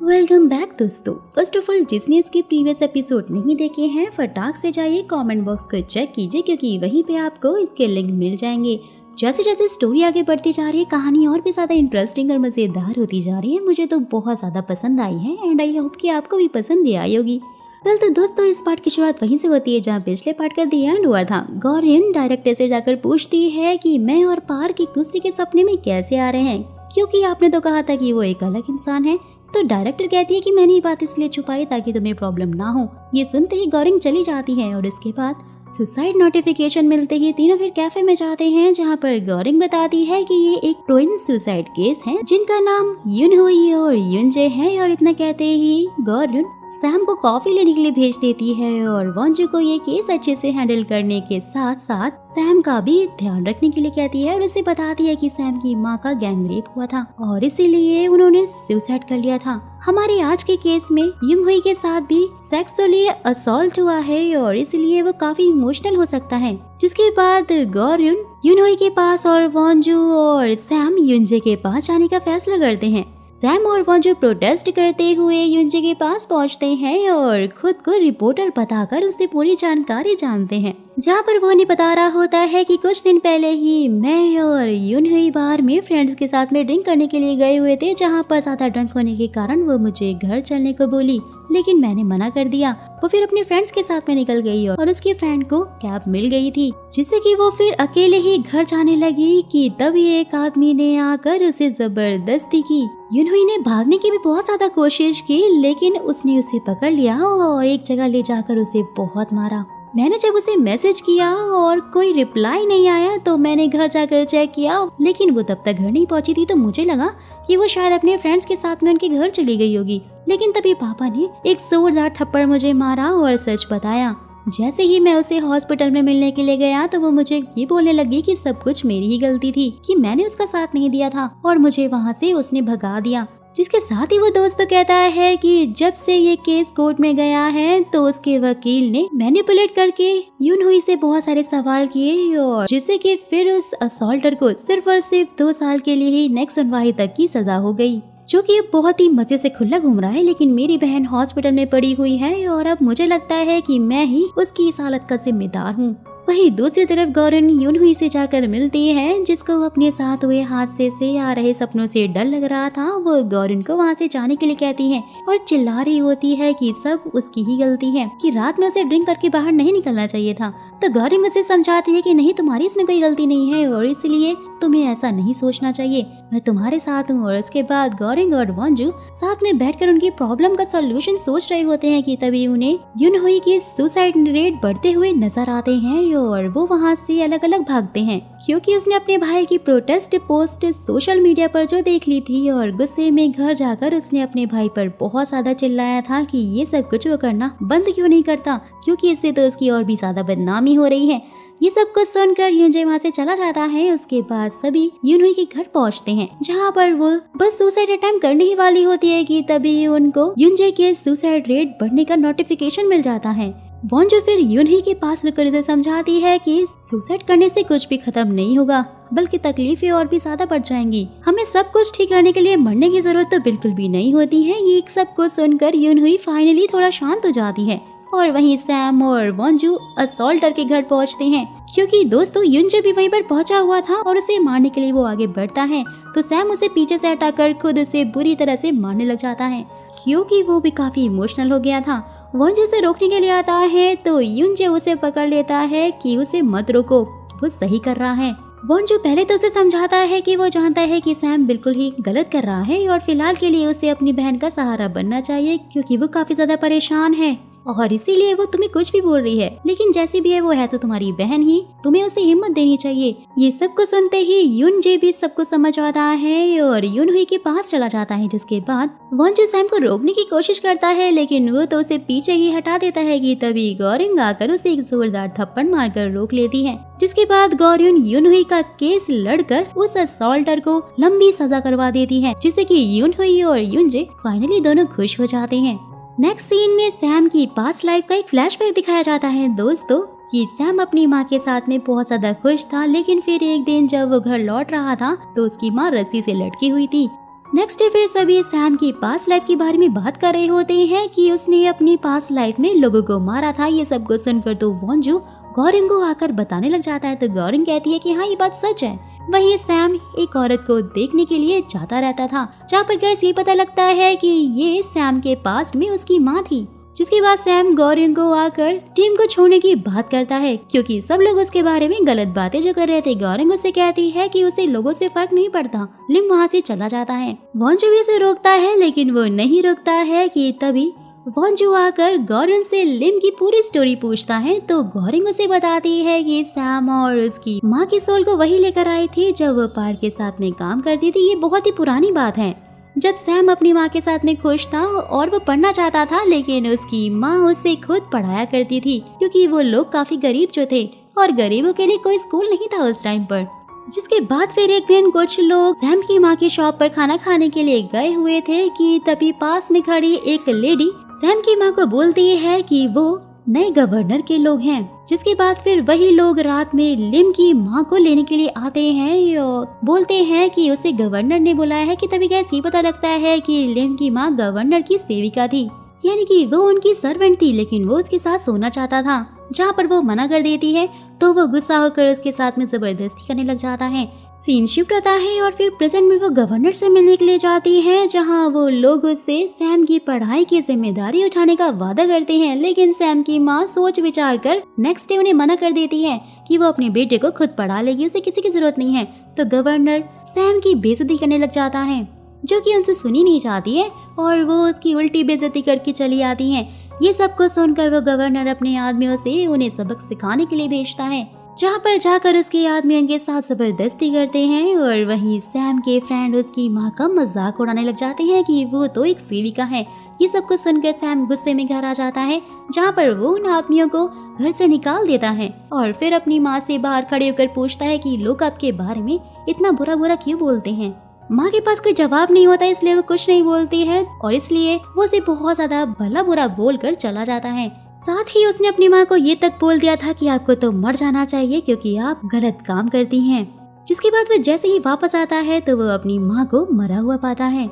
Welcome back दोस्तों। First of all जिसने इसके प्रीवियस एपिसोड नहीं देखे हैं फटाक से जाइए कमेंट बॉक्स को चेक कीजिए क्योंकि वहीं पे आपको इसके लिंक मिल जाएंगे। जैसे जैसे स्टोरी आगे बढ़ती जा रही है कहानी और भी ज्यादा इंटरेस्टिंग और मजेदार होती जा रही है। मुझे तो बहुत ज्यादा पसंद आई है एंड आई होप कि आपको भी पसंद ही आई होगी। वेल तो दोस्तों इस पार्ट की शुरुआत वहीं से होती है जहाँ पिछले पार्ट का दी एंड हुआ था। गौरियन डायरेक्टर से जाकर पूछती है कि मैं और पार्क एक दूसरे के सपने में कैसे आ रहे हैं, क्योंकि आपने तो कहा था कि वो एक अलग इंसान है। तो डायरेक्टर कहती है कि मैंने ये बात इसलिए छुपाई ताकि तुम्हें प्रॉब्लम ना हो। ये सुनते ही गौरिंग चली जाती है और इसके बाद सुसाइड नोटिफिकेशन मिलते ही तीनों फिर कैफे में जाते हैं जहाँ पर गौरिंग बताती है कि ये एक ट्विन सुसाइड केस है जिनका नाम युनहुई और युनजे है। और इतना कहते ही गौरिन सैम को कॉफी लेने के लिए भेज देती है और वॉन्जू को ये केस अच्छे से हैंडल करने के साथ साथ सैम का भी ध्यान रखने के लिए कहती है और उसे बताती है कि सैम की माँ का गैंग रेप हुआ था और इसीलिए उन्होंने सुसाइड कर लिया था। हमारे आज के केस में युनहुई के साथ भी सेक्सुअली असॉल्ट हुआ है और इसलिए वो काफी इमोशनल हो सकता है। जिसके बाद गौरिन युनहुई के पास और वॉन्जू और सैम युनजे के पास जाने का फैसला करते हैं। सैम और वॉन्जू प्रोटेस्ट करते हुए युनजे के पास पहुंचते हैं और खुद को रिपोर्टर बताकर उससे पूरी जानकारी जानते हैं, जहाँ पर वो नहीं बता रहा होता है कि कुछ दिन पहले ही मैं और युनहुई बार में फ्रेंड्स के साथ में ड्रिंक करने के लिए गए हुए थे, जहाँ पर ज्यादा ड्रंक होने के कारण वो मुझे घर चलने को बोली लेकिन मैंने मना कर दिया। वो फिर अपने फ्रेंड्स के साथ में निकल गई और उसके फ्रेंड को कैब मिल गई थी जिससे कि वो फिर अकेले ही घर जाने लगी कि तभी एक आदमी ने आकर उसे जबरदस्ती की। युनहुई ने भागने की भी बहुत ज्यादा कोशिश की लेकिन उसने उसे पकड़ लिया और एक जगह ले जाकर उसे बहुत मारा। मैंने जब उसे मैसेज किया और कोई रिप्लाई नहीं आया तो मैंने घर जाकर चेक किया लेकिन वो तब तक घर नहीं पहुंची थी, तो मुझे लगा कि वो शायद अपने फ्रेंड्स के साथ में उनके घर चली गई होगी। लेकिन तभी पापा ने एक जोरदार थप्पड़ मुझे मारा और सच बताया। जैसे ही मैं उसे हॉस्पिटल में मिलने के लिए गया तो वो मुझे ये बोलने लगी कि सब कुछ मेरी ही गलती थी, कि मैंने उसका साथ नहीं दिया था और मुझे वहाँ से उसने भगा दिया। जिसके साथ ही वो दोस्त तो कहता है कि जब से ये केस कोर्ट में गया है तो उसके वकील ने मैनिपुलेट करके युनहुई से बहुत सारे सवाल किए और जिससे कि फिर उस असॉल्टर को सिर्फ और सिर्फ 2 साल के लिए ही नेक्स्ट सुनवाई तक की सजा हो गई, जो कि अब बहुत ही मजे से खुला घूम रहा है। लेकिन मेरी बहन हॉस्पिटल में पड़ी हुई है और अब मुझे लगता है कि मैं ही उसकी इस हालत का जिम्मेदार हूँ। वहीं दूसरी तरफ गौरिन युनहुई से जाकर मिलती है जिसको अपने साथ हुए हादसे से आ रहे सपनों से डर लग रहा था। वो गौरिन को वहाँ से जाने के लिए कहती है और चिल्ला रही होती है कि सब उसकी ही गलती है, कि रात में उसे ड्रिंक करके बाहर नहीं निकलना चाहिए था। तो गौरिन उसे समझाती है कि नहीं, तुम्हारी इसमें कोई गलती नहीं है और इसलिए तुम्हें ऐसा नहीं सोचना चाहिए, मैं तुम्हारे साथ हूँ। और उसके बाद गौरिंग और वॉन्जू साथ में बैठकर उनकी प्रॉब्लम का सॉल्यूशन सोच रहे होते हैं कि तभी उन्हें युनहुई की सुसाइड रेट बढ़ते हुए नजर आते हैं और वो वहाँ से अलग अलग भागते हैं क्योंकि उसने अपने भाई की प्रोटेस्ट पोस्ट सोशल मीडिया पर जो देख ली थी और गुस्से में घर जाकर उसने अपने भाई पर बहुत ज्यादा चिल्लाया था कि ये सब कुछ वो करना बंद क्यों नहीं करता, क्योंकि इससे तो उसकी और भी ज्यादा बदनामी हो रही है। ये सब कुछ सुनकर युनजे वहाँ से चला जाता है। उसके बाद सभी युनहुई के घर पहुँचते हैं जहाँ पर वो बस सुसाइड अटेम्प्ट करने ही वाली होती है कि तभी उनको युनजे के सुसाइड रेट बढ़ने का नोटिफिकेशन मिल जाता है। वॉन्जू फिर युनहुई के पास रुककर उसे समझाती है कि सुसाइड करने से कुछ भी खत्म नहीं होगा बल्कि तकलीफें और भी ज्यादा बढ़ जाएंगी। हमें सब कुछ ठीक करने के लिए मरने की जरूरत तो बिल्कुल भी नहीं होती है। ये सब कुछ सुनकर युनहुई फाइनली थोड़ा शांत हो जाती है और वहीं सैम और वॉन्जू असॉल्टर के घर पहुंचते हैं क्योंकि दोस्तों युनजे भी वहीं पर पहुंचा हुआ था और उसे मारने के लिए वो आगे बढ़ता है तो सैम उसे पीछे से हटाकर खुद उसे बुरी तरह से मारने लग जाता है क्योंकि वो भी काफी इमोशनल हो गया था। वॉन्जू से रोकने के लिए आता है तो युनजे उसे पकड़ लेता है कि उसे मत रोको, वो सही कर रहा है। वॉन्जू पहले तो उसे समझाता है कि वो जानता है कि सैम बिल्कुल ही गलत कर रहा है और फिलहाल के लिए उसे अपनी बहन का सहारा बनना चाहिए क्योंकि वो काफी ज्यादा परेशान है और इसीलिए वो तुम्हें कुछ भी बोल रही है, लेकिन जैसी भी है वो है तो तुम्हारी बहन ही, तुम्हें उसे हिम्मत देनी चाहिए। ये सब को सुनते ही युनजे भी सबको समझ आता है और युनहुई के पास चला जाता है। जिसके बाद वॉन्जू सैम को रोकने की कोशिश करता है लेकिन वो तो उसे पीछे ही हटा देता है कि तभी गौरिंग आकर उसे एक जोरदार थप्पड़ मारकर रोक लेती है। जिसके बाद गौरिन युनहुई का केस लड़कर उस असॉल्टर को लंबी सजा करवा देती है जिससे कि युनहुई और युनजे फाइनली दोनों खुश हो जाते हैं। नेक्स्ट सीन में सैम की पास्ट लाइफ का एक फ्लैशबैक दिखाया जाता है दोस्तों कि सैम अपनी माँ के साथ में बहुत ज्यादा खुश था लेकिन फिर एक दिन जब वो घर लौट रहा था तो उसकी माँ रस्सी से लटकी हुई थी नेक्स्ट डे फिर सभी सैम की पास्ट लाइफ के बारे में बात कर रहे होते हैं कि उसने अपनी पास्ट लाइफ में लोगों को मारा था। ये सब कुछ सुनकर तो वॉन्जू गॉरिंग को आकर बताने लग जाता है। तो गॉरिंग कहती है कि हाँ, ये बात सच है। वहीं सैम एक औरत को देखने के लिए जाता रहता था, जहाँ पर गैस ये पता लगता है कि ये सैम के पास्ट में उसकी माँ थी। जिसके बाद सैम गॉरिंग को आकर टीम को छोड़ने की बात करता है, क्योंकि सब लोग उसके बारे में गलत बातें जो कर रहे थे। गॉरिंग उससे कहती है कि उसे लोगों से फर्क नहीं पड़ता। लिम वहाँ से चला जाता है। वॉन्जू भी उसे रोकता है, लेकिन वो नहीं रोकता है कि तभी वॉन्जू आकर गॉरिंग से लिम की पूरी स्टोरी पूछता है। तो गॉरिंग उसे बताती है कि सैम और उसकी माँ की सोल को वही लेकर आई थी जब वो पार के साथ में काम करती थी। ये बहुत ही पुरानी बात है, जब सैम अपनी माँ के साथ में खुश था और वो पढ़ना चाहता था, लेकिन उसकी माँ उसे खुद पढ़ाया करती थी, क्योंकि वो लोग काफी गरीब जो थे और गरीबों के लिए कोई स्कूल नहीं था उस टाइम पर। जिसके बाद फिर एक दिन कुछ लोग सैम की माँ की शॉप पर खाना खाने के लिए गए हुए थे कि तभी पास में खड़ी एक लेडी सैम की माँ को बोलती है कि वो नए गवर्नर के लोग हैं। जिसके बाद फिर वही लोग रात में लिम की माँ को लेने के लिए आते हैं और बोलते हैं कि उसे गवर्नर ने बुलाया है। कि तभी कैसे पता लगता है कि लिम की माँ गवर्नर की सेविका थी, यानी कि वो उनकी सर्वेंट थी, लेकिन वो उसके साथ सोना चाहता था। जहाँ पर वो मना कर देती है तो वो गुस्सा होकर उसके साथ में जबरदस्ती करने लग जाता है। सीन शिफ्ट होता है और फिर प्रेजेंट में वो गवर्नर से मिलने के लिए जाती है, जहाँ वो लोग उससे सैम की पढ़ाई की जिम्मेदारी उठाने का वादा करते हैं। लेकिन सैम की माँ सोच विचार कर नेक्स्ट डे उन्हें मना कर देती है कि वो अपने बेटे को खुद पढ़ा लेगी, उसे किसी की जरूरत नहीं है। तो गवर्नर सैम की बेइज्जती करने लग जाता है, जो कि उनसे सुनी नहीं चाहती है और वो उसकी उल्टी बेइज्जती करके चली आती हैं। ये सब कुछ सुनकर वो गवर्नर अपने आदमियों से उन्हें सबक सिखाने के लिए भेजता है, जहाँ पर जाकर उसके आदमी उनके साथ जबरदस्ती करते हैं। और वहीं सैम के फ्रेंड उसकी माँ का मजाक उड़ाने लग जाते हैं कि वो तो एक सेविका है। ये सब कुछ सुनकर सैम गुस्से में घर आ जाता है, जहाँ पर वो उन आदमियों को घर से निकाल देता है और फिर अपनी माँ से बाहर खड़े होकर पूछता है कि लोग आपके बारे में इतना बुरा बुरा क्यों बोलते हैं। माँ के पास कोई जवाब नहीं होता, इसलिए वो कुछ नहीं बोलती है और इसलिए वो उसे बहुत ज्यादा भला बुरा बोलकर चला जाता है। साथ ही उसने अपनी माँ को ये तक बोल दिया था कि आपको तो मर जाना चाहिए क्योंकि आप गलत काम करती हैं। जिसके बाद वो जैसे ही वापस आता है तो वो अपनी माँ को मरा हुआ पाता है।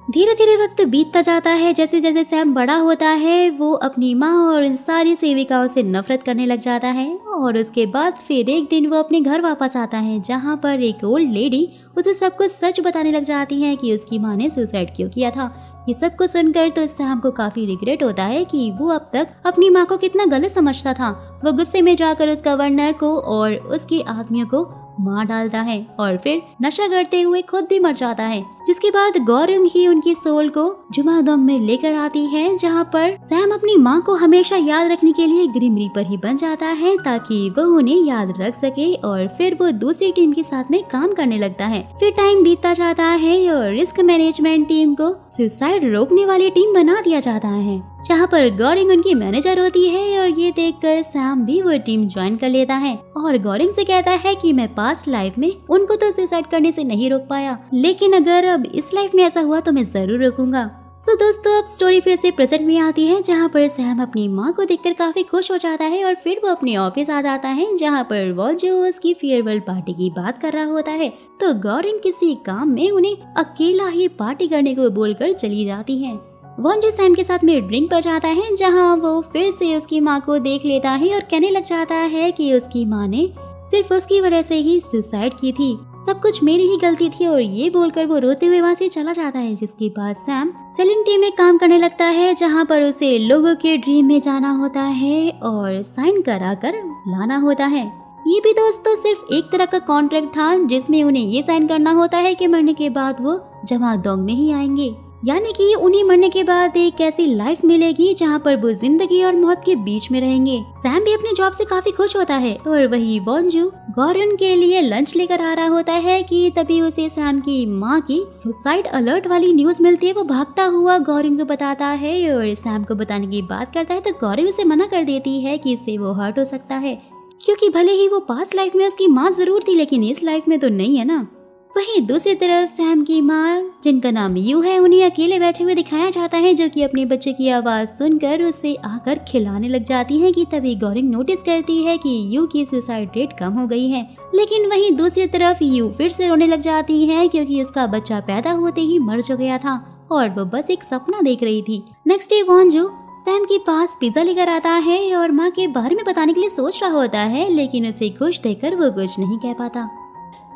धीरे धीरे वक्त बीतता जाता है। जैसे जैसे सैम बड़ा होता है वो अपनी माँ और इन सारी सेविकाओं से नफरत करने लग जाता है। और उसके बाद फिर एक दिन वो अपने घर वापस आता है, जहाँ पर एक ओल्ड लेडी उसे सब कुछ सच बताने लग जाती है कि उसकी माँ ने सुसाइड क्यों किया था। ये सब कुछ सुनकर तो सैम को काफी रिग्रेट होता है कि वो अब तक अपनी माँ को कितना गलत समझता था। वो गुस्से में जाकर उस गवर्नर को और उसके आदमियों को मार डालता है और फिर नशा करते हुए खुद भी मर जाता है। जिसके बाद गौरंग ही उनकी सोल को जुमादोंग में लेकर आती है, जहाँ पर सैम अपनी माँ को हमेशा याद रखने के लिए ग्रिम रीपर ही बन जाता है ताकि वो उन्हें याद रख सके। और फिर वो दूसरी टीम के साथ में काम करने लगता है। फिर टाइम बीतता जाता है और रिस्क मैनेजमेंट टीम को सुसाइड रोकने वाली टीम बना दिया जाता है, जहाँ पर गौरिंग उनकी मैनेजर होती है। और ये देखकर सैम भी वो टीम ज्वाइन कर लेता है और गौरिंग से कहता है कि मैं पास्ट लाइफ में उनको तो सुसाइड करने से नहीं रोक पाया, लेकिन अगर अब इस लाइफ में ऐसा हुआ तो मैं जरूर रोकूंगा। सो दोस्तों, अब स्टोरी फिर से प्रेजेंट में आती है, जहाँ पर सैम अपनी माँ को देखकर काफी खुश हो जाता है और फिर वो अपने ऑफिस आ जाता है, जहाँ पर वो जो उसकी फेयरवेल पार्टी की बात कर रहा होता है। तो गौरिंग किसी काम में उन्हें अकेला ही पार्टी करने को बोलकर चली जाती है। वॉन्जू सैम के साथ में ड्रिंक पर जाता है, जहाँ वो फिर से उसकी माँ को देख लेता है और कहने लग जाता है कि उसकी माँ ने सिर्फ उसकी वजह से ही सुसाइड की थी, सब कुछ मेरी ही गलती थी। और ये बोलकर वो रोते हुए वहाँ से चला जाता है। जिसके बाद सैम सेलिंग टीम में काम करने लगता है, जहाँ पर उसे लोगों के ड्रीम में जाना होता है और साइन करा कर लाना होता है। ये भी दोस्तों सिर्फ एक तरह का कॉन्ट्रैक्ट था, जिसमें उन्हें ये साइन करना होता है कि मरने के बाद वो जुमादोंग में ही आएंगे, यानी कि उन्हें मरने के बाद एक ऐसी लाइफ मिलेगी जहाँ पर वो जिंदगी और मौत के बीच में रहेंगे। सैम भी अपने जॉब से काफी खुश होता है और वही वॉन्जू गौरन के लिए लंच लेकर आ रहा होता है कि तभी उसे सैम की माँ की सुसाइड अलर्ट वाली न्यूज मिलती है। वो भागता हुआ गौरन को बताता है और सैम को बताने की बात करता है, तो गौरन उसे मना कर देती है कि इससे वो हर्ट हो सकता है, क्योंकि भले ही वो पास्ट लाइफ में उसकी माँ जरूर थी, लेकिन इस लाइफ में तो नहीं है ना। वहीं दूसरी तरफ सैम की माँ, जिनका नाम यू है, उन्हें अकेले बैठे हुए दिखाया जाता है, जो कि अपने बच्चे की आवाज सुनकर उसे आकर खिलाने लग जाती है कि तभी गौरिंग नोटिस करती है कि यू की सुसाइड रेट कम हो गई है। लेकिन वहीं दूसरी तरफ यू फिर से रोने लग जाती है क्योंकि उसका बच्चा पैदा होते ही मर चुका गया था और वो बस एक सपना देख रही थी। नेक्स्ट डे वॉन्जू सैम के पास पिज्जा लेकर आता है और माँ के बारे में बताने के लिए सोच रहा होता है, लेकिन उसे खुश देखकर वो कुछ नहीं कह पाता।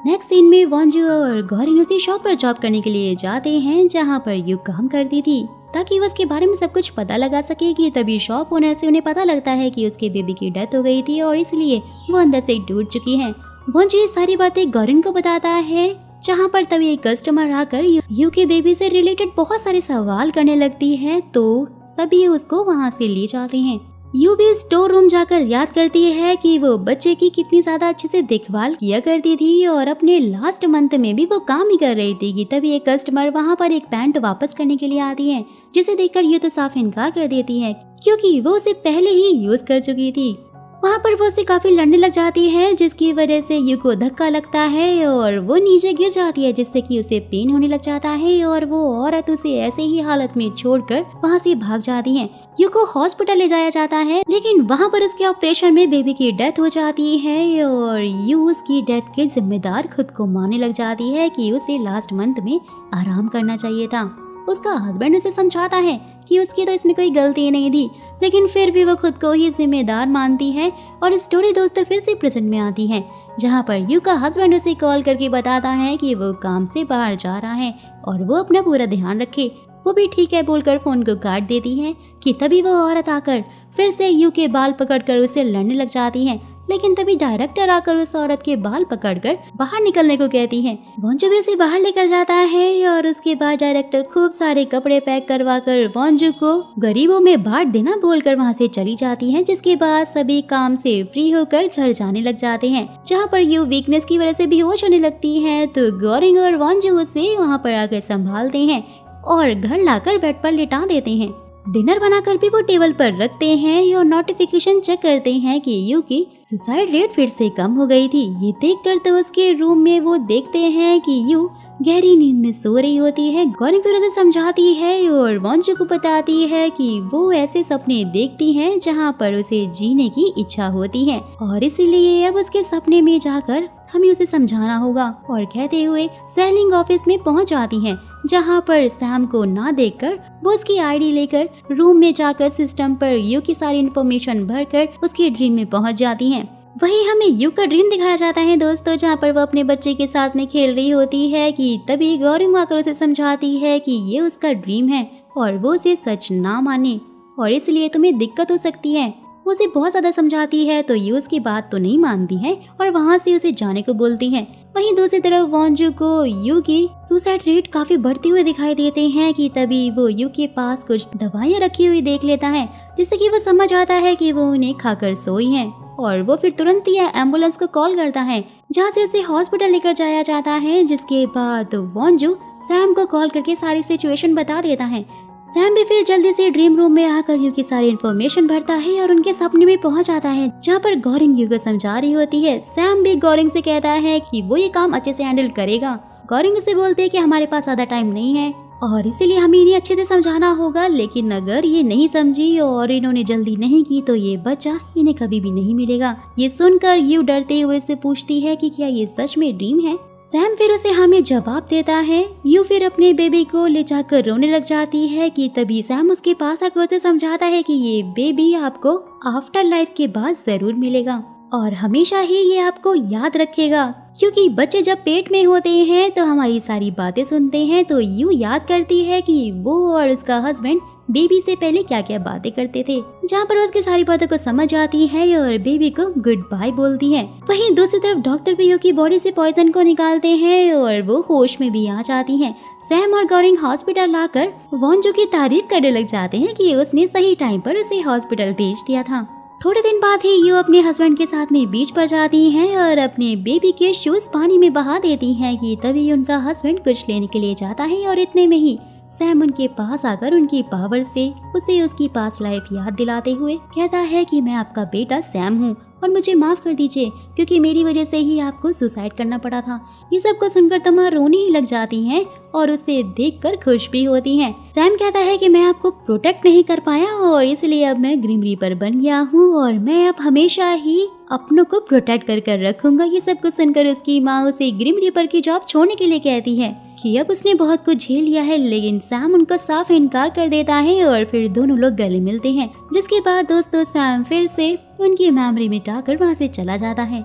नेक्स्ट सीन में वॉन्जू और गौरिंग उसी शॉप पर जॉब करने के लिए जाते हैं जहाँ पर यू काम करती थी, ताकि वो उसके बारे में सब कुछ पता लगा सके। कि तभी शॉप ओनर से उन्हें पता लगता है कि उसके बेबी की डेथ हो गई थी और इसलिए वो अंदर से टूट चुकी है। वॉन्जू ये सारी बातें गौरिंग को बताता है, जहाँ पर तभी एक कस्टमर आकर यू के बेबी से रिलेटेड बहुत सारे सवाल करने लगती है, तो सभी उसको वहाँ से ले जाते हैं। यू भी स्टोर रूम जाकर याद करती है कि वो बच्चे की कितनी ज्यादा अच्छे से देखभाल किया करती थी और अपने लास्ट मंथ में भी वो काम ही कर रही थी। कि तभी एक कस्टमर वहाँ पर एक पैंट वापस करने के लिए आती है, जिसे देखकर यू तो साफ इनकार कर देती है क्योंकि वो उसे पहले ही यूज कर चुकी थी। वहाँ पर वो उससे काफी लड़ने लग जाती है, जिसकी वजह से यू को धक्का लगता है और वो नीचे गिर जाती है, जिससे कि उसे पेन होने लग जाता है और वो औरत उसे ऐसे ही हालत में छोड़कर वहाँ से भाग जाती है। यू को हॉस्पिटल ले जाया जाता है, लेकिन वहाँ पर उसके ऑपरेशन में बेबी की डेथ हो जाती है और यू उसकी डेथ के जिम्मेदार खुद को मानने लग जाती है कि उसे लास्ट मंथ में आराम करना चाहिए था। उसका हस्बैंड उसे समझाता है कि उसकी तो इसमें कोई गलती नहीं थी, लेकिन फिर भी वो खुद को ही जिम्मेदार मानती है। और स्टोरी दोस्तों फिर से प्रेजेंट में आती है, जहाँ पर यू का हस्बैंड उसे कॉल करके बताता है कि वो काम से बाहर जा रहा है और वो अपना पूरा ध्यान रखे। वो भी ठीक है बोलकर फोन को काट देती है कि तभी वो औरत आकर फिर से यू के बाल पकड़कर उसे लड़ने लग जाती है। लेकिन तभी डायरेक्टर आकर उस औरत के बाल पकड़कर बाहर निकलने को कहती है। वॉन्जू भी उसे बाहर लेकर जाता है और उसके बाद डायरेक्टर खूब सारे कपड़े पैक करवा कर वॉन्जू को गरीबों में बांट देना बोलकर वहाँ से चली जाती है। जिसके बाद सभी काम से फ्री होकर घर जाने लग जाते हैं, जहाँ पर यू वीकनेस की वजह से बेहोश होने लगती है। तो गौरिंग और वॉन्जू उसे वहाँ पर आकर संभालते हैं और घर लाकर बेड पर लिटा देते हैं। डिनर बनाकर भी वो टेबल पर रखते हैं और नोटिफिकेशन चेक करते हैं कि यू की सुसाइड रेट फिर से कम हो गई थी। ये देखकर तो उसके रूम में वो देखते हैं कि यू गहरी नींद में सो रही होती है। गौरिंग फिर उसे समझाती है और वॉन्जू को बताती है कि वो ऐसे सपने देखती है जहाँ पर उसे जीने की इच्छा होती है और इसीलिए अब उसके सपने में जाकर हमें उसे समझाना होगा। और कहते हुए सेलिंग ऑफिस में पहुँच जाती है, जहाँ पर सैम को ना देखकर वो उसकी आईडी लेकर रूम में जाकर सिस्टम पर यू की सारी इन्फॉर्मेशन भरकर उसके ड्रीम में पहुँच जाती हैं। वही हमें यू का ड्रीम दिखाया जाता है दोस्तों, जहाँ पर वो अपने बच्चे के साथ में खेल रही होती है। कि तभी गौरिंग आकर उसे समझाती है कि ये उसका ड्रीम है और वो उसे सच ना माने और इसलिए तुम्हें दिक्कत हो सकती है। वो उसे बहुत ज्यादा समझाती है तो यू उसकी बात तो नहीं मानती है और वहाँ से उसे जाने को बोलती है। वहीं दूसरी तरफ वॉन्जू को यू की सुसाइड रेट काफी बढ़ते हुए दिखाई देते हैं। कि तभी वो यू के पास कुछ दवाइयाँ रखी हुई देख लेता है, जिससे कि वो समझ आता है कि वो उन्हें खाकर सोई हैं और वो फिर तुरंत ही एम्बुलेंस को कॉल करता है, जहाँ से उसे हॉस्पिटल लेकर जाया जाता है। जिसके बाद वॉन्जू सैम को कॉल करके सारी सिचुएशन बता देता है। सैम भी फिर जल्दी से ड्रीम रूम में आकर यू की सारी इन्फॉर्मेशन भरता है और उनके सपने में पहुंच जाता है, जहाँ पर गौरिंग यू को समझा रही होती है। सैम भी गौरिंग से कहता है कि वो ये काम अच्छे से हैंडल करेगा। गौरिंग से बोलते है कि हमारे पास ज्यादा टाइम नहीं है और इसीलिए हमें इन्हें अच्छे से समझाना होगा, लेकिन अगर ये नहीं समझी और इन्होंने जल्दी नहीं की तो ये बच्चा इन्हें कभी भी नहीं मिलेगा। ये सुनकर यू डरते हुए से पूछती है कि क्या ये सच में ड्रीम है। सैम फिर उसे हमें जवाब देता है। यू फिर अपने बेबी को ले जाकर रोने लग जाती है। कि तभी सैम उसके पास आकर उसे समझाता है कि ये बेबी आपको आफ्टर लाइफ के बाद जरूर मिलेगा और हमेशा ही ये आपको याद रखेगा, क्योंकि बच्चे जब पेट में होते हैं तो हमारी सारी बातें सुनते हैं। तो यू याद करती है कि वो और उसका हस्बैंड बेबी से पहले क्या क्या बातें करते थे, जहाँ पर उसकी सारी बातों को समझ आती है और बेबी को गुड बाय बोलती है। वहीं दूसरी तरफ डॉक्टर भी यू की बॉडी से पॉइजन को निकालते हैं और वो होश में भी आ जाती हैं। सैम और गौरिंग हॉस्पिटल लाकर वॉन्जू की तारीफ करने लग जाते हैं कि उसने सही टाइम पर उसे हॉस्पिटल भेज दिया था। थोड़े दिन बाद ही यू अपने हस्बैंड के साथ में बीच पर जाती हैं और अपने बेबी के शूज पानी में बहा देती हैं। कि तभी उनका हस्बैंड कुछ लेने के लिए जाता है और इतने में ही सैम उनके पास आकर उनकी पावर से उसे उसकी पास्ट लाइफ याद दिलाते हुए कहता है कि मैं आपका बेटा सैम हूँ और मुझे माफ कर दीजिए क्योंकि मेरी वजह से ही आपको सुसाइड करना पड़ा था। ये सब को सुनकर तमा रोने ही लग जाती हैं और उसे देखकर खुश भी होती हैं। सैम कहता है कि मैं आपको प्रोटेक्ट नहीं कर पाया और इसलिए अब मैं ग्रिम रीपर बन गया हूँ और मैं अब हमेशा ही अपनों को प्रोटेक्ट कर रखूंगा। ये सब कुछ सुनकर उसकी माँ उसे ग्रिम रीपर की जॉब छोड़ने के लिए कहती है कि अब उसने बहुत कुछ झेल लिया है, लेकिन सैम उनको साफ इनकार कर देता है और फिर दोनों लोग गले मिलते हैं। जिसके बाद दोस्तों सैम फिर से उनकी मेमोरी मिटाकर वहाँ से चला जाता है।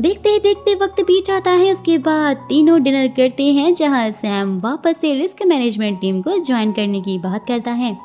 देखते ही देखते वक्त बीत जाता है। उसके बाद तीनों डिनर करते हैं जहाँ सैम वापस से रिस्क मैनेजमेंट टीम को ज्वाइन करने की बात करता है।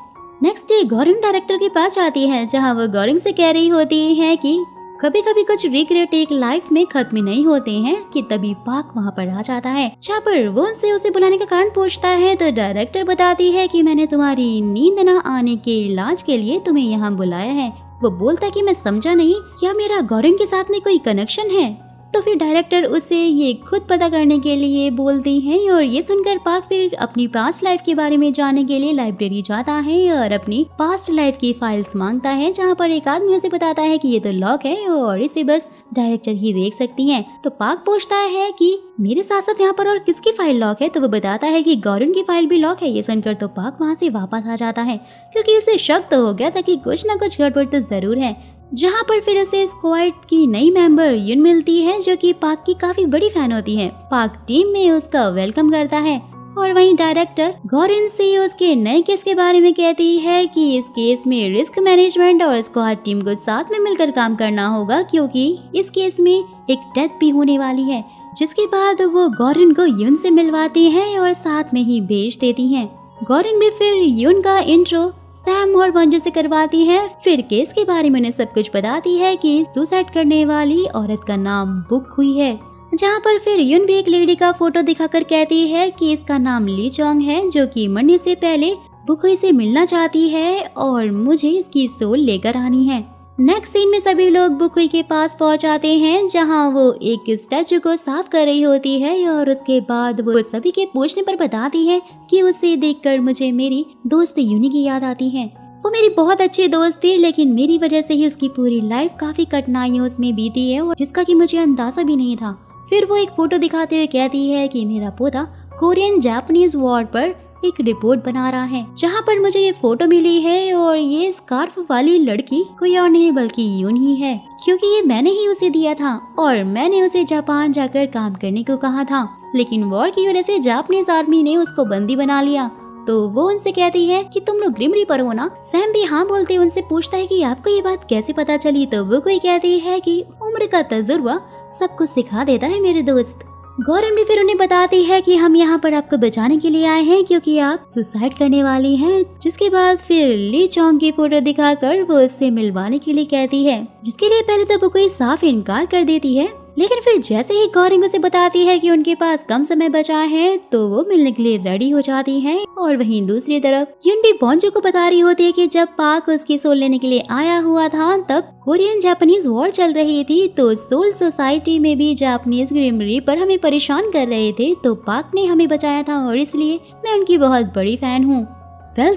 नेक्स्ट डे गौरिंग डायरेक्टर के पास आती है जहाँ वो गौरिंग से कह रही होती है कि कभी कभी कुछ रिग्रेट एक लाइफ में खत्म नहीं होते हैं कि तभी पाक वहाँ पर आ जाता है। जहाँ पर वो उनसे उसे बुलाने का कारण पूछता है तो डायरेक्टर बताती है कि मैंने तुम्हारी नींद न आने के इलाज के लिए तुम्हें यहाँ बुलाया है। वो बोलता कि मैं समझा नहीं, क्या मेरा गौरिंग के साथ में कोई कनेक्शन है? तो फिर डायरेक्टर उसे ये खुद पता करने के लिए बोलती हैं और ये सुनकर पाक फिर अपनी पास्ट लाइफ के बारे में जानने के लिए लाइब्रेरी जाता है और अपनी पास्ट लाइफ की फाइल्स मांगता है जहाँ पर एक आदमी उसे बताता है कि ये तो लॉक है और इसे बस डायरेक्टर ही देख सकती हैं। तो पाक पूछता है कि मेरे साथ साथ यहाँ पर और किसकी फाइल लॉक है? तो वो बताता है कि गौरिंग की फाइल भी लॉक है। ये सुनकर तो पाक वहाँ से वापस आ जाता है क्योंकि उसे शक तो हो गया था कि कुछ न कुछ गड़बड़ तो जरूर है। जहाँ पर फिर उसे स्क्वाड की नई मेंबर यून मिलती है जो कि पाक की काफी बड़ी फैन होती है। पाक टीम में उसका वेलकम करता है और वहीं डायरेक्टर गौरिन से उसके नए केस के बारे में कहती है कि इस केस में रिस्क मैनेजमेंट और स्क्वाड टीम को साथ में मिलकर काम करना होगा क्योंकि इस केस में एक डेथ भी होने वाली है। जिसके बाद वो गौरिन को यून से मिलवाती है और साथ में ही भेज देती है। गौरिन भी फिर यून का इंट्रो सैम और मंजू से करवाती है। फिर केस के बारे में उन्हें सब कुछ बताती है कि सुसाइड करने वाली औरत का नाम बुक हुई है। जहाँ पर फिर यून भी एक लेडी का फोटो दिखाकर कहती है कि इसका नाम ली चोंग है जो कि मरने से पहले बुक हुई से मिलना चाहती है और मुझे इसकी सोल लेकर आनी है। नेक्स्ट सीन में सभी लोग बुकुई के पास पहुंच जाते हैं जहां वो एक स्टैचू को साफ कर रही होती है और उसके बाद वो सभी के पूछने पर बताती है कि उसे देखकर मुझे मेरी दोस्त यूनी की याद आती है। वो मेरी बहुत अच्छी दोस्त थी लेकिन मेरी वजह से ही उसकी पूरी लाइफ काफी कठिनाइयों में बीती है और जिसका कि मुझे अंदाजा भी नहीं था। फिर वो एक फोटो दिखाते हुए कहती है कि मेरा पोता कोरियन जापानीज वॉर पर एक रिपोर्ट बना रहा है जहाँ पर मुझे ये फोटो मिली है और ये स्कार्फ वाली लड़की कोई और नहीं बल्कि यून ही है क्योंकि ये मैंने ही उसे दिया था और मैंने उसे जापान जाकर काम करने को कहा था लेकिन वॉर की वजह से जापानीज आर्मी ने उसको बंदी बना लिया। तो वो उनसे कहती है कि तुम लोग ग्रिम रीपर हो ना? सैम भी हाँ बोलते उनसे पूछता है कि आपको ये बात कैसे पता चली? तो वो कोई कहती है कि उम्र का तजुर्बा सब कुछ सिखा देता है मेरे दोस्त। गौरम भी फिर उन्हें बताती है कि हम यहाँ पर आपको बचाने के लिए आए हैं क्योंकि आप सुसाइड करने वाली हैं। जिसके बाद फिर ली चोंग की फोटो दिखाकर वो उससे मिलवाने के लिए कहती है जिसके लिए पहले तो वो कोई साफ इनकार कर देती है लेकिन फिर जैसे ही गौरिंग उसे बताती है कि उनके पास कम समय बचा है तो वो मिलने के लिए रेडी हो जाती है। और वहीं दूसरी तरफ यून भी बॉन्जो को बता रही होती है कि जब पाक उसकी सोल लेने के लिए आया हुआ था तब कोरियन जापानीज वॉर चल रही थी तो सोल सोसाइटी में भी जापानीज ग्रिम रीपर हमें परेशान कर रहे थे तो पाक ने हमें बचाया था और इसलिए मैं उनकी बहुत बड़ी फैन हूँ।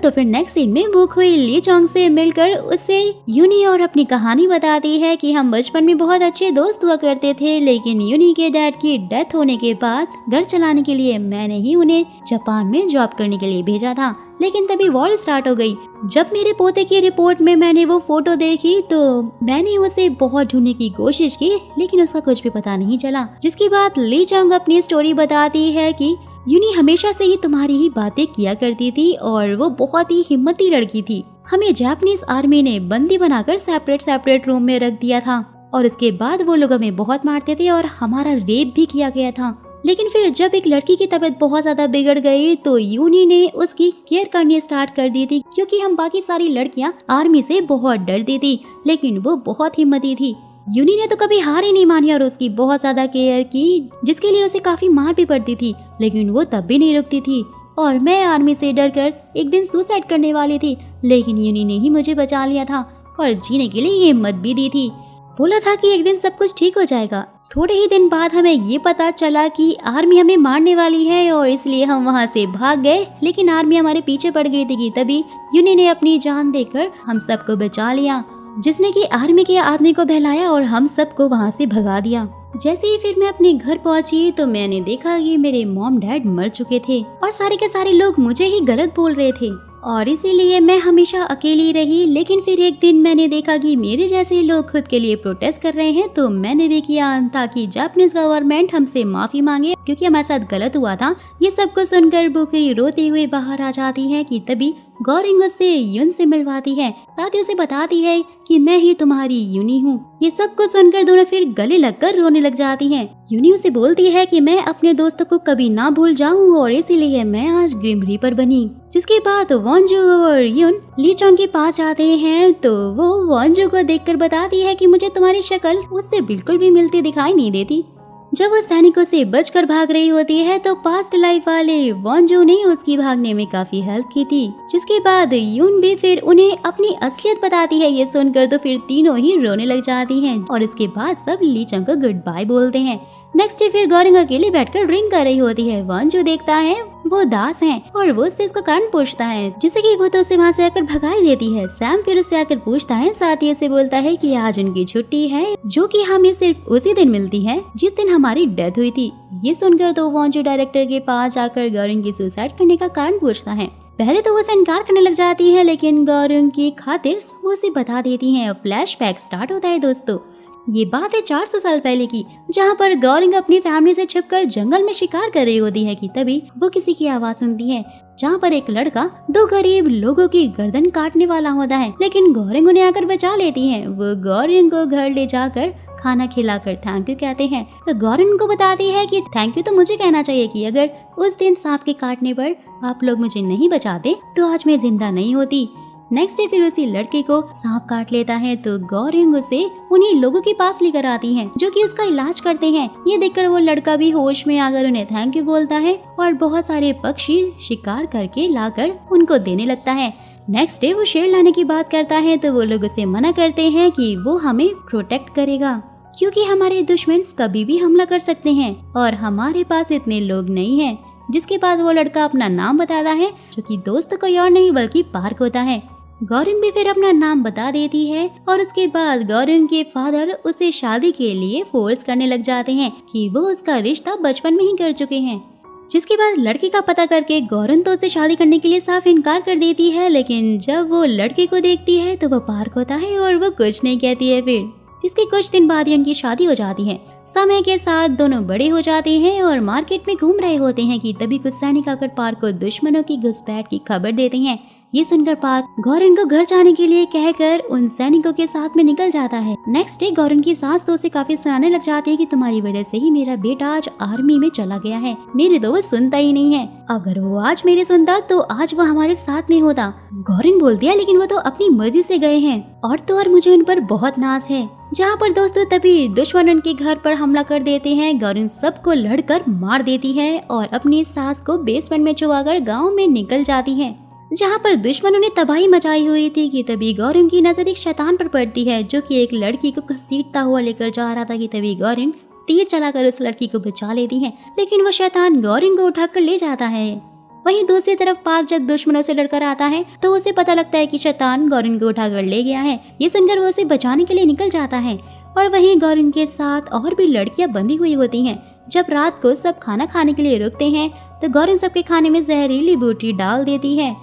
तो फिर नेक्स्ट सीन में बुक हुई ली चोंग से मिलकर उसे यूनी और अपनी कहानी बताती है कि हम बचपन में बहुत अच्छे दोस्त हुआ करते थे लेकिन यूनी के डैड की डेथ होने के बाद घर चलाने के लिए मैंने ही उन्हें जापान में जॉब करने के लिए भेजा था लेकिन तभी वॉर स्टार्ट हो गई। जब मेरे पोते की रिपोर्ट में मैंने वो फोटो देखी तो मैंने उसे बहुत ढूंढने की कोशिश की लेकिन उसका कुछ भी पता नहीं चला। जिसके बाद ली चोंग अपनी स्टोरी बताती है कि यूनी हमेशा से ही तुम्हारी ही बातें किया करती थी और वो बहुत ही हिम्मती लड़की थी। हमें जापानीज आर्मी ने बंदी बनाकर सेपरेट रूम में रख दिया था और उसके बाद वो लोग हमें बहुत मारते थे और हमारा रेप भी किया गया था। लेकिन फिर जब एक लड़की की तबीयत बहुत ज्यादा बिगड़ गई तो यूनी ने उसकी केयर करनी स्टार्ट कर दी थी क्योंकि हम बाकी सारी लड़कियां आर्मी से बहुत डरती थी लेकिन वो बहुत हिम्मती थी। यूनी ने तो कभी हार ही नहीं मानी और उसकी बहुत ज्यादा केयर की जिसके लिए उसे काफी मार भी पड़ती थी लेकिन वो तब भी नहीं रुकती थी। और मैं आर्मी से डरकर एक दिन सुसाइड करने वाली थी लेकिन यूनी ने ही मुझे बचा लिया था और जीने के लिए हिम्मत भी दी थी। बोला था कि एक दिन सब कुछ ठीक हो जाएगा। थोड़े ही दिन बाद हमें ये पता चला कि आर्मी हमें मारने वाली है और इसलिए हम वहाँ से भाग गए लेकिन आर्मी हमारे पीछे पड़ गई थी। तभी यूनी ने अपनी जान देकर हम सबको बचा लिया जिसने कि आर्मी के आदमी को बहलाया और हम सबको वहाँ से भगा दिया। जैसे ही फिर मैं अपने घर पहुंची तो मैंने देखा कि मेरे मॉम डैड मर चुके थे और सारे के सारे लोग मुझे ही गलत बोल रहे थे और इसीलिए मैं हमेशा अकेली रही। लेकिन फिर एक दिन मैंने देखा कि मेरे जैसे लोग खुद के लिए प्रोटेस्ट कर रहे हैं, तो मैंने भी किया ताकि जापानीज गवर्नमेंट हमसे माफी मांगे क्योंकि हमारे साथ गलत हुआ था। ये सब कुछ सुनकर बुकी रोती हुई बाहर आ जाती है कि तभी गौरिंग उससे यून से मिलवाती है, साथ ही उसे बताती है कि मैं ही तुम्हारी यूनी हूँ। ये सब कुछ सुनकर दोनों फिर गले लगकर रोने लग जाती हैं। यूनी उसे बोलती है कि मैं अपने दोस्तों को कभी ना भूल जाऊं और इसीलिए मैं आज ग्रिम रीपर बनी। जिसके बाद वॉन्जू और यून ली चोंग के पास आते हैं तो वो वॉन्जू को देखकर बताती है कि मुझे तुम्हारी शक्ल उससे बिल्कुल भी मिलती दिखाई नहीं देती। जब वो सैनिकों से बचकर भाग रही होती है तो पास्ट लाइफ वाले वॉन्जू ने उसकी भागने में काफी हेल्प की थी। जिसके बाद यून भी फिर उन्हें अपनी असलियत बताती है। ये सुनकर तो फिर तीनों ही रोने लग जाती हैं और इसके बाद सब ली चोंग को गुड बाय बोलते हैं। नेक्स्ट डे फिर गौरिंग अकेली बैठकर ड्रिंक कर रही होती है। वॉन्जू देखता है वो दास है और वो उससे उसका कारण पूछता है, जिससे कि वो तो उसे वहाँ से आकर भगाई देती है। सैम फिर उससे आकर पूछता है, साथ ही उसे बोलता है कि आज उनकी छुट्टी है जो कि हमें सिर्फ उसी दिन मिलती है जिस दिन हमारी डेथ हुई थी। ये सुनकर तो वॉन्जू डायरेक्टर के पास जाकर गौरिंग की सुसाइड करने का कारण पूछता है। पहले तो वो उसे इनकार करने लग जाती है, लेकिन गौरिंग की खातिर वो उसे बता देती है। फ्लैशबैक स्टार्ट होता है दोस्तों। ये बात है 400 साल पहले की, जहाँ पर गौरिंग अपनी फैमिली से छिपकर जंगल में शिकार कर रही होती है कि तभी वो किसी की आवाज सुनती है, जहाँ पर एक लड़का दो गरीब लोगों की गर्दन काटने वाला होता है। लेकिन गौरिंग उन्हें आकर बचा लेती है। वो गौरिंग को घर ले जाकर खाना खिलाकर थैंक यू कहते हैं। तो गौरिंग को बताती है कि थैंक यू तो मुझे कहना चाहिए कि अगर उस दिन सांप के काटने पर आप लोग मुझे नहीं बचाते तो आज मैं जिंदा नहीं होती। नेक्स्ट डे फिर उसी लड़के को सांप काट लेता है तो गौरिंग उसे उन्हीं लोगों के पास लेकर आती है जो कि उसका इलाज करते हैं। ये देखकर वो लड़का भी होश में आकर उन्हें थैंक यू बोलता है और बहुत सारे पक्षी शिकार करके लाकर उनको देने लगता है। नेक्स्ट डे वो शेर लाने की बात करता है तो वो लोग उसे मना करते हैं कि वो हमें प्रोटेक्ट करेगा क्योंकि हमारे दुश्मन कभी भी हमला कर सकते हैं और हमारे पास इतने लोग नहीं हैं। जिसके बाद वो लड़का अपना नाम बताता है जो कि दोस्त कोई और नहीं बल्कि पार्क होता है। गौरिंग भी फिर अपना नाम बता देती है और उसके बाद गौरिंग के फादर उसे शादी के लिए फोर्स करने लग जाते हैं कि वो उसका रिश्ता बचपन में ही कर चुके हैं। जिसके बाद लड़के का पता करके गौरिंग तो उससे शादी करने के लिए साफ इनकार कर देती है। लेकिन जब वो लड़के को देखती है तो वो पार्क होता है और वो कुछ नहीं कहती है। फिर जिसके कुछ दिन बाद ही उनकी शादी हो जाती है। समय के साथ दोनों बड़े हो जाते हैं और मार्केट में घूम रहे होते हैं कि तभी कुछ सैनिक आकर पार्क को दुश्मनों की घुसपैठ की खबर देते हैं। ये सुनकर पार्क गौरिंग को घर जाने के लिए कहकर उन सैनिकों के साथ में निकल जाता है। नेक्स्ट डे गौरिंग की सास तो उसे काफी सराहने लग जाती है कि तुम्हारी वजह से ही मेरा बेटा आज आर्मी में चला गया है। मेरे तो वो सुनता ही नहीं है। अगर वो आज मेरे सुनता तो आज वो हमारे साथ में होता। गौरिंग बोलती है लेकिन वो तो अपनी मर्जी से गए हैं और तो और मुझे उन पर बहुत नाज है। जहाँ पर दोस्तों तभी दुश्मन उनके घर पर हमला कर देते हैं। गौरिंग सबको लड़कर मार देती है और अपनी सास को बेसमेंट में छुपाकर गाँव में निकल जाती है। जहाँ पर दुश्मनों ने तबाही मचाई हुई थी कि तभी गौरिंग की नजर एक शैतान पर पड़ती है जो कि एक लड़की को घसीटता हुआ लेकर जा रहा था कि तभी गौरिंग तीर चलाकर उस लड़की को बचा लेती है। लेकिन वो शैतान गौरिंग को उठाकर ले जाता है। वहीं दूसरी तरफ पार्क जब दुश्मनों से लड़कर आता है तो उसे पता लगता है कि शैतान गौरिंग को उठाकर ले गया है। ये सुनकर वो उसे बचाने के लिए निकल जाता है और वहीं गौरिंग के साथ और भी लड़कियां बंधी हुई होती हैं। जब रात को सब खाना खाने के लिए रुकते हैं तो गौरिंग सबके खाने में जहरीली बूटी डाल देती है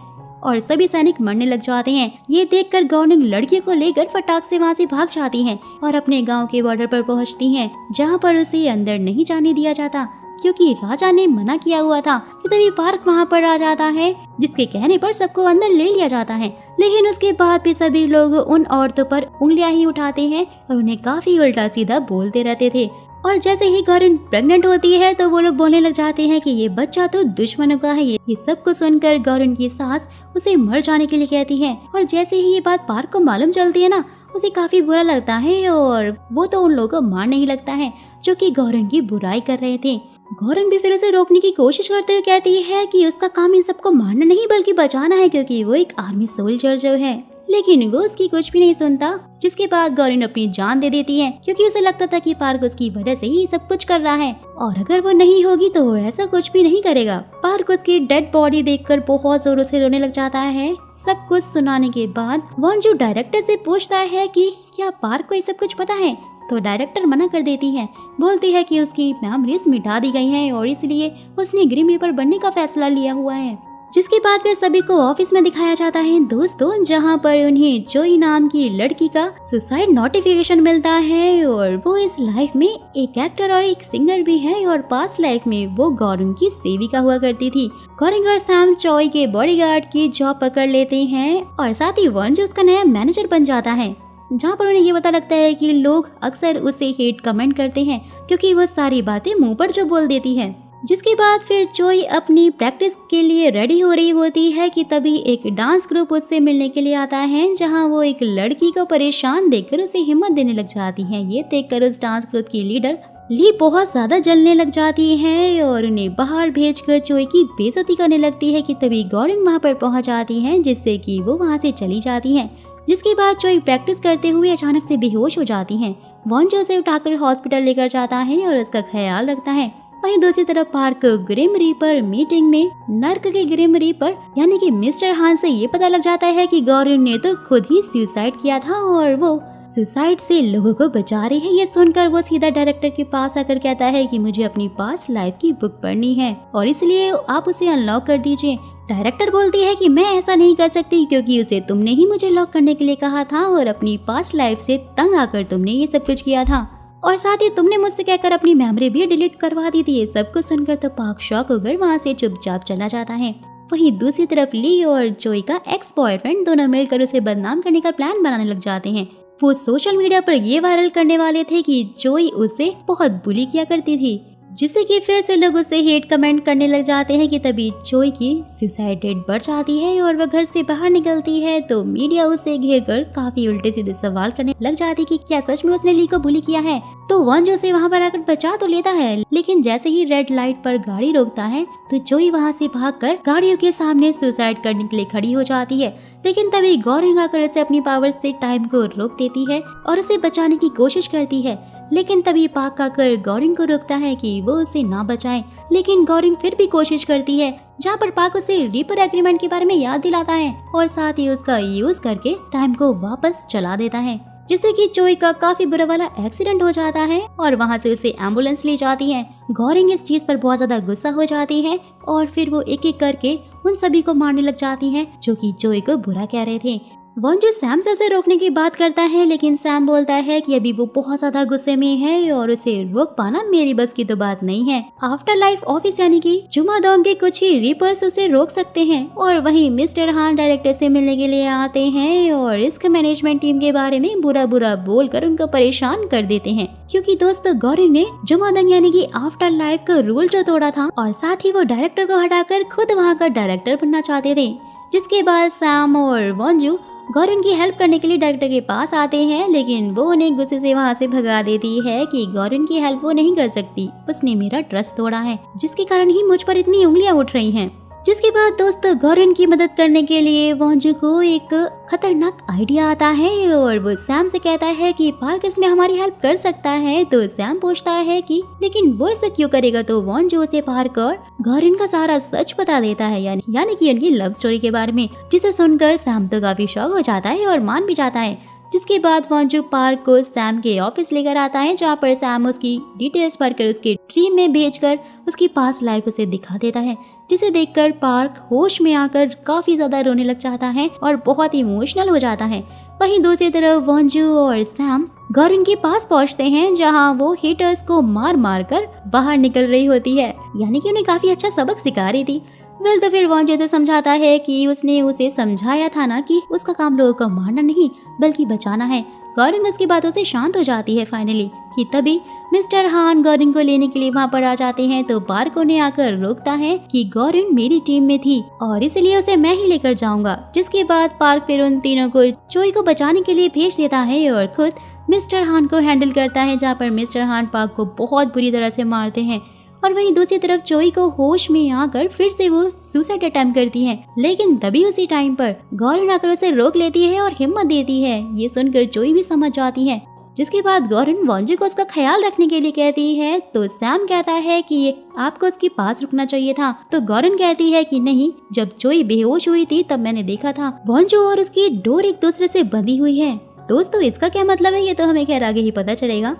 और सभी सैनिक मरने लग जाते हैं। ये देखकर गौरिंग लड़कियों को लेकर फटाक से वहाँ से भाग जाती हैं और अपने गांव के बॉर्डर पर पहुँचती हैं, जहाँ पर उसे अंदर नहीं जाने दिया जाता क्योंकि राजा ने मना किया हुआ था। तभी पार्क वहाँ पर आ जाता है जिसके कहने पर सबको अंदर ले लिया जाता है। लेकिन उसके बाद भी सभी लोग उन औरतों पर उंगलियां ही उठाते हैं और उन्हें काफी उल्टा सीधा बोलते रहते थे। और जैसे ही गौरिंग प्रेग्नेंट होती है तो वो लोग बोलने लग जाते हैं कि ये बच्चा तो दुश्मनों का है। ये सब कुछ सुनकर गौरिंग की सास उसे मर जाने के लिए कहती है और जैसे ही ये बात पार्क को मालूम चलती है ना, उसे काफी बुरा लगता है और वो तो उन लोगों को मारने ही लगता है जो कि गौरिंग की बुराई कर रहे थे। गौरिंग भी फिर उसे रोकने की कोशिश करते हुए कहती है कि उसका काम इन सबको मारना नहीं बल्कि बचाना है क्योंकि वो एक आर्मी सोल्जर जो है। लेकिन वो उसकी कुछ भी नहीं सुनता, जिसके बाद गौरिन अपनी जान दे देती है क्योंकि उसे लगता था कि पार्क उसकी वजह से ही सब कुछ कर रहा है और अगर वो नहीं होगी तो वो ऐसा कुछ भी नहीं करेगा। पार्क उसकी डेड बॉडी देखकर बहुत जोरों से रोने लग जाता है। सब कुछ सुनाने के बाद वॉन्जू डायरेक्टर से पूछता है कि क्या पार्क को ये सब कुछ पता है, तो डायरेक्टर मना कर देती है, बोलती है कि उसकी मेमोरीज मिटा दी गई हैं और इसलिए उसने ग्रिम रीपर बनने का फैसला लिया हुआ है। जिसके बाद फिर सभी को ऑफिस में दिखाया जाता है दोस्तों, जहां पर उन्हें जोई नाम की लड़की का सुसाइड नोटिफिकेशन मिलता है और वो इस लाइफ में एक एक्टर और एक सिंगर भी है और पास्ट लाइफ में वो गौरिन की सेविका हुआ करती थी। गौरिन और सैम चोई के बॉडीगार्ड की जॉब पकड़ लेते हैं और साथ ही वॉन्जू उसका नया मैनेजर बन जाता है, जहाँ पर उन्हें ये पता लगता है कि लोग अक्सर उसे हेट कमेंट करते हैं क्योंकि वो सारी बातें मुंह पर जो बोल देती है। जिसके बाद फिर चोई अपनी प्रैक्टिस के लिए रेडी हो रही होती है कि तभी एक डांस ग्रुप उससे मिलने के लिए आता है, जहां वो एक लड़की को परेशान देखकर उसे हिम्मत देने लग जाती है। ये देखकर उस डांस ग्रुप की लीडर ली बहुत ज्यादा जलने लग जाती है और उन्हें बाहर भेजकर चोई की बेइज्जती करने लगती है कि तभी गौरिन वहां पर पहुंच जाती है, जिससे कि वो वहां से चली जाती है। जिसके बाद चोई प्रैक्टिस करते हुए अचानक से बेहोश हो जाती है। वॉन्जू उसे उठाकर हॉस्पिटल लेकर जाता है और उसका ख्याल रखता है। वहीं दूसरी तरफ पार्क ग्रिम रीपर मीटिंग में नर्क के ग्रिम रीपर यानी कि मिस्टर हान से ये पता लग जाता है कि गौरिन ने तो खुद ही सुसाइड किया था और वो सुसाइड से लोगों को बचा रही है। ये सुनकर वो सीधा डायरेक्टर के पास आकर कहता है कि मुझे अपनी पास्ट लाइफ की बुक पढ़नी है और इसलिए आप उसे अनलॉक कर दीजिए। डायरेक्टर बोलती है कि मैं ऐसा नहीं कर सकती क्योंकि उसे तुमने ही मुझे लॉक करने के लिए कहा था और अपनी पास्ट लाइफ से तंग आकर तुमने ये सब कुछ किया था और साथ ही तुमने मुझसे कहकर अपनी मेमोरी भी डिलीट करवा दी थी। ये सब कुछ सुनकर तो पार्क शॉक होकर वहाँ से चुपचाप चला जाता है। वहीं दूसरी तरफ ली और जोई का एक्स बॉयफ्रेंड दोनों मिलकर उसे बदनाम करने का प्लान बनाने लग जाते हैं। वो सोशल मीडिया पर ये वायरल करने वाले थे कि जोई उसे बहुत बुली किया करती थी, जिससे कि फिर से लोग उसे हेट कमेंट करने लग जाते हैं कि तभी जोई की सुसाइड रेट बढ़ जाती है और वह घर से बाहर निकलती है तो मीडिया उसे घेर कर काफी उल्टे सीधे सवाल करने लग जाती कि क्या सच में उसने ली को बुली किया है। तो वॉन्जू उसे वहां पर आकर बचा तो लेता है, लेकिन जैसे ही रेड लाइट पर गाड़ी रोकता है तो जोई वहां से भागकर गाड़ियों के सामने सुसाइड करने के लिए खड़ी हो जाती है। लेकिन तभी गौरिन आकर उसे अपनी पावर से टाइम को रोक देती है और उसे बचाने की कोशिश करती है, लेकिन तभी पार्क आकर गौरिन को रोकता है कि वो उसे ना बचाए। लेकिन गौरिन फिर भी कोशिश करती है, जहाँ पर पार्क उसे रीपर एग्रीमेंट के बारे में याद दिलाता है और साथ ही उसका यूज करके टाइम को वापस चला देता है, जिससे कि चोई का काफी बुरा वाला एक्सीडेंट हो जाता है और वहाँ से उसे एम्बुलेंस ले जाती है। गौरिन इस चीज पर बहुत ज्यादा गुस्सा हो जाती है और फिर वो एक एक करके उन सभी को मारने लग जाती है जो कि चोई को बुरा कह रहे थे। वॉन्जू सैम से उसे रोकने की बात करता है, लेकिन सैम बोलता है कि अभी वो बहुत ज्यादा गुस्से में है और उसे रोक पाना मेरी बस की तो बात नहीं है। आफ्टर लाइफ ऑफिस यानी कि जुमादोंग के कुछ ही रीपर्स उसे रोक सकते हैं और वहीं मिस्टर हान डायरेक्टर से मिलने के लिए आते हैं और रिस्क मैनेजमेंट टीम के बारे में बुरा बुरा बोलकर उनको परेशान कर देते हैं, क्योंकि दोस्तों गौरिन ने जुमादोंग यानी कि आफ्टर लाइफ का रूल जो तोड़ा था और साथ ही वो डायरेक्टर को हटाकर खुद वहाँ का डायरेक्टर बनना चाहते थे। जिसके बाद सैम और वॉन्जू गौरिन की हेल्प करने के लिए डायरेक्टर के पास आते हैं, लेकिन वो उन्हें गुस्से से वहाँ से भगा देती है कि गौरिन की हेल्प वो नहीं कर सकती, उसने मेरा ट्रस्ट तोड़ा है, जिसके कारण ही मुझ पर इतनी उंगलियां उठ रही हैं। जिसके बाद दोस्तों गौरिन की मदद करने के लिए वॉन्जू को एक खतरनाक आइडिया आता है और वो सैम से कहता है कि पार्क इसमें हमारी हेल्प कर सकता है। तो सैम पूछता है कि लेकिन वो ऐसा क्यों करेगा, तो वॉन्जू उसे पार्क और गौरिन का सारा सच बता देता है, यानी कि उनकी लव स्टोरी के बारे में, जिसे सुनकर सैम तो काफी शॉक हो जाता है और मान भी जाता है। जिसके बाद वॉन्जू पार्क को सैम के ऑफिस लेकर आता है, जहाँ पर सैम उसकी डिटेल्स भरकर उसके ड्रीम में भेजकर उसकी पास्ट लाइफ उसे दिखा देता है, जिसे देखकर पार्क होश में आकर काफी ज्यादा रोने लग जाता है और बहुत इमोशनल हो जाता है। वहीं दूसरी तरफ वॉन्जू और सैम गौरिन के पास पहुंचते हैं, जहां वो हेटर्स को मार मार कर बाहर निकल रही होती है, यानी कि उन्हें काफी अच्छा सबक सिखा रही थी। तो फिर वॉन्जू तो समझाता है कि उसने उसे समझाया था ना कि उसका काम लोगों को मारना नहीं बल्कि बचाना है। गौरिन उसकी बातों से शांत हो जाती है फाइनली कि तभी मिस्टर हान गौरिन को लेने के लिए वहाँ पर आ जाते हैं। तो पार्क उन्हें आकर रोकता है कि गौरिन मेरी टीम में थी और इसलिए उसे मैं ही लेकर जाऊंगा। जिसके बाद पार्क फिर उन तीनों को चोई को बचाने के लिए भेज देता है और खुद मिस्टर हान को हैंडल करता है, जहाँ पर मिस्टर हान पार्क को बहुत बुरी तरह से मारते हैं और वहीं दूसरी तरफ चोई को होश में आकर फिर से वो सुसाइड अटेम्प्ट करती है, लेकिन तभी उसी टाइम पर गॉरन आकर उसे रोक लेती है और हिम्मत देती है। ये सुनकर चोई भी समझ जाती है, जिसके बाद गॉरन वॉन्जू को उसका ख्याल रखने के लिए कहती है। तो सैम कहता है कि आपको उसके पास रुकना चाहिए था, तो गॉरन कहती है कि नहीं, जब चोई बेहोश हुई थी तब मैंने देखा था वॉन्जू और उसकी डोर एक दूसरे से बंधी हुई है। दोस्तों इसका क्या मतलब है ये तो हमें खैर आगे ही पता चलेगा।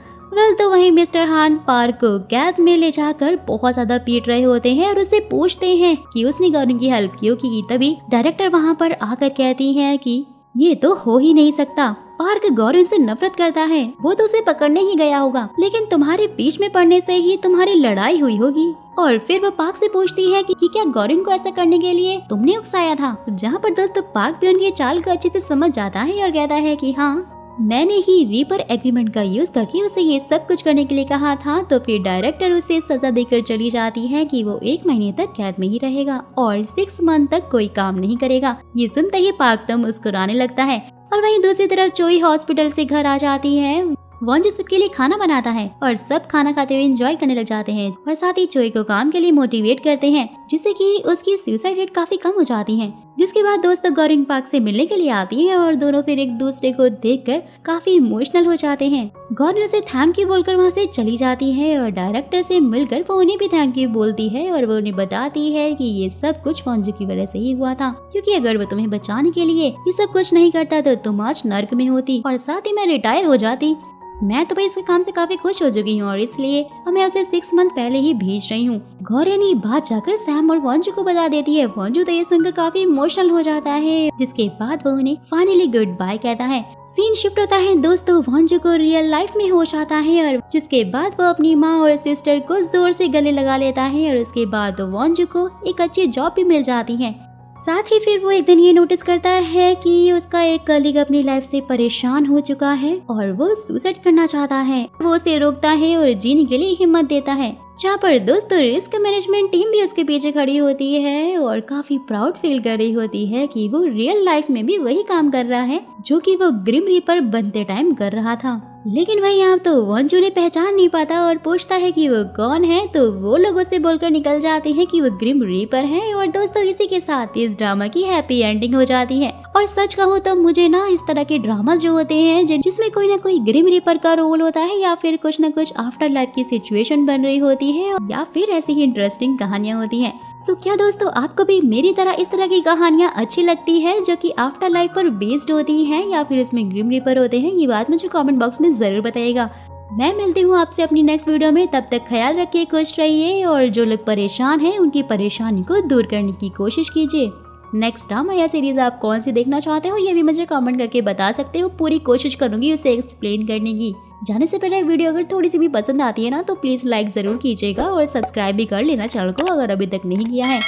तो वहीं मिस्टर हान पार्क को कैद में ले जाकर बहुत ज्यादा पीट रहे होते हैं और उससे पूछते हैं कि उसने गॉरन की हेल्प क्यों की। तभी डायरेक्टर वहाँ पर आकर कहती है कि ये तो हो ही नहीं सकता, पार्क गॉरन से नफरत करता है, वो तो उसे पकड़ने ही गया होगा, लेकिन तुम्हारे बीच में पड़ने से ही तुम्हारी लड़ाई हुई होगी। और फिर वो पार्क से पूछती है कि क्या गॉरन को ऐसा करने के लिए तुमने उकसाया था, जहाँ पर दोस्तों पार्क भी उनकी चाल को अच्छे से समझ जाता है और कहता है कि हाँ, मैंने ही रीपर एग्रीमेंट का यूज करके उसे ये सब कुछ करने के लिए कहा था। तो फिर डायरेक्टर उसे सजा देकर चली जाती है कि वो 1 महीने तक कैद में ही रहेगा और 6 मंथ तक कोई काम नहीं करेगा। ये सुनते ही पार्क तो मुस्कुराने लगता है। और वहीं दूसरी तरफ चोई हॉस्पिटल से घर आ जाती है। वॉन्जू सबके लिए खाना बनाता है और सब खाना खाते हुए एंजॉय करने लग जाते हैं और साथ ही चोई को काम के लिए मोटिवेट करते हैं, जिससे कि उसकी सुसाइड रेट काफी कम हो जाती है। जिसके बाद दोस्तों गॉरन पार्क से मिलने के लिए आती हैं और दोनों फिर एक दूसरे को देखकर काफी इमोशनल हो जाते हैं। गॉरन उसे थैंक यू बोलकर वहाँ से चली जाती है और डायरेक्टर से मिलकर वो उन्हें भी थैंक यू बोलती है और वो उन्हें बताती है कि ये सब कुछ वॉन्जू की वजह से ही हुआ था, क्योंकि अगर वो तुम्हें बचाने के लिए ये सब कुछ नहीं करता तो तुम आज नर्क में होती और साथ ही मैं रिटायर हो जाती। मैं तो भाई इसके काम से काफी खुश हो चुकी हूँ और इसलिए मैं उसे 6 मंथ पहले ही भेज रही हूँ। गॉरन ये बात जाकर सैम और वॉन्जू को बता देती है। वॉन्जू तो ये सुनकर काफी इमोशनल हो जाता है, जिसके बाद वो उन्हें फाइनली गुड बाय कहता है। सीन शिफ्ट होता है दोस्तों, वॉन्जू को रियल लाइफ में होश आता है और जिसके बाद वो अपनी माँ और सिस्टर को जोर से गले लगा लेता है और उसके बाद वॉन्जू को एक अच्छी जॉब भी मिल जाती है। साथ ही फिर वो एक दिन ये नोटिस करता है कि उसका एक कलीग अपनी लाइफ से परेशान हो चुका है और वो सुसाइड करना चाहता है। वो उसे रोकता है और जीने के लिए हिम्मत देता है, जहाँ पर दोस्तों रिस्क मैनेजमेंट टीम भी उसके पीछे खड़ी होती है और काफी प्राउड फील कर रही होती है कि वो रियल लाइफ में भी वही काम कर रहा है जो कि वो ग्रिम रीपर बनते टाइम कर रहा था। लेकिन वही यहाँ तो वॉन्जू ने पहचान नहीं पाता और पूछता है कि वो कौन है, तो वो लोग उसे बोलकर निकल जाते हैं कि वो ग्रिम रीपर है। और दोस्तों इसी के साथ इस ड्रामा की हैप्पी एंडिंग हो जाती है। और सच कहूँ तो मुझे ना इस तरह के ड्रामा जो होते हैं जिसमें कोई ना कोई ग्रिम रीपर का रोल होता है या फिर कुछ ना कुछ आफ्टर लाइफ की सिचुएशन बन रही होती है या फिर ऐसी ही इंटरेस्टिंग कहानियाँ होती हैं। सो क्या दोस्तों आपको भी मेरी तरह इस तरह की कहानियाँ अच्छी लगती है जो कि आफ्टर लाइफ पर बेस्ड होती हैं या फिर इसमें ग्रिम रीपर होते हैं? ये बात मुझे कमेंट बॉक्स में जरूर बताइएगा। मैं मिलती हूँ आपसे अपनी नेक्स्ट वीडियो में, तब तक ख्याल रखिए, खुश रहिए और जो लोग परेशान हैं उनकी परेशानी को दूर करने की कोशिश कीजिए। नेक्स्ट ड्रामा या सीरीज आप कौन सी देखना चाहते हो ये भी मुझे कमेंट करके बता सकते हो, पूरी कोशिश करूंगी उसे एक्सप्लेन करने की। जाने से पहले वीडियो अगर थोड़ी सी भी पसंद आती है ना तो प्लीज लाइक जरूर कीजिएगा और सब्सक्राइब भी कर लेना चैनल को अगर अभी तक नहीं किया है।